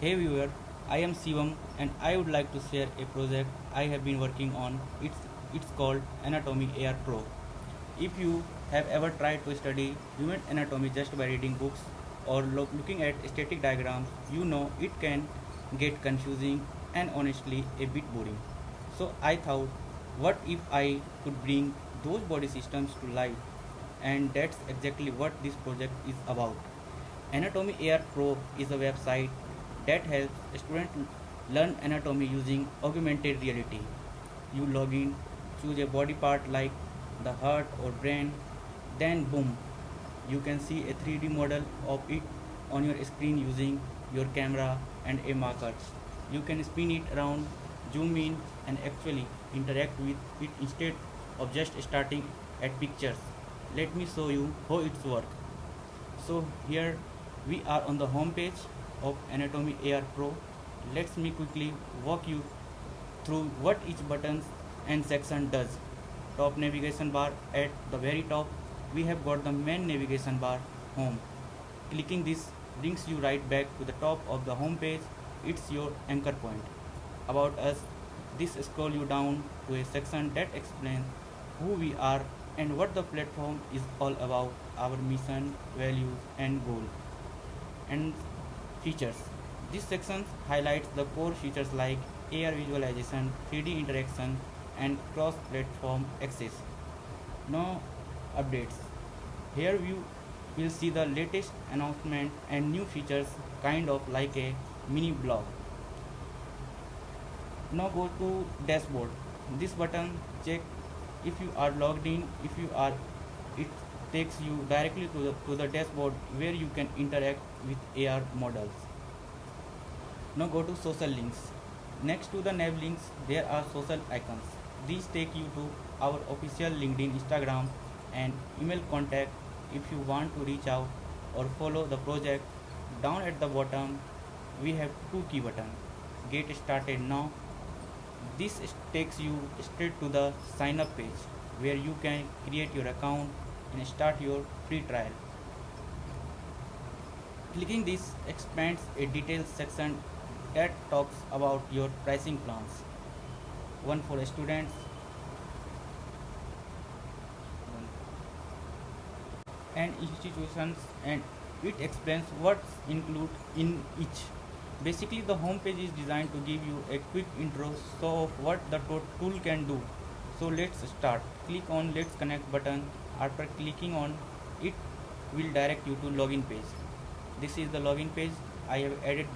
Hey viewer, I am Sivam and I would like to share a project I have been working on. It's called Anatomy AR Pro. If you have ever tried to study human anatomy just by reading books or looking at static diagrams, you know it can get confusing and honestly a bit boring. So I thought, what if I could bring those body systems to life? And that's exactly what this project is about. Anatomy AR Pro is a website that helps students learn anatomy using augmented reality. You log in, choose a body part like the heart or brain, then boom, you can see a 3D model of it on your screen using your camera and a marker. You can spin it around, zoom in, and actually interact with it instead of just starting at pictures. Let me show you how it's work. So here we are on the home page of Anatomy AR Pro. Let me quickly walk you through what each button and section does. Top navigation bar at the very top, we have got the main navigation bar, home. Clicking this brings you right back to the top of the home page. It's your anchor point. About us, this scroll you down to a section that explains who we are and what the platform is all about, our mission, values and goal. And features. This section highlights the core features like AR visualization, 3D interaction and cross-platform access. Now updates. Here you will see the latest announcement and new features, kind of like a mini blog. Now go to dashboard. This button check if you are logged in. If you are, it takes you directly to the dashboard where you can interact with AR models. Now go to social links. Next to the nav links, there are social icons. These take you to our official LinkedIn, Instagram and email contact if you want to reach out or follow the project. Down at the bottom, we have two key buttons. Get started now. This takes you straight to the sign up page where you can create your account and start your free trial. Clicking this expands a detailed section that talks about your pricing plans. One for students and institutions, and it explains what's included in each. Basically, the home page is designed to give you a quick intro of what the tool can do. So let's start. Click on Let's Connect button. After clicking on it, will direct you to login page. This is the login page. I have added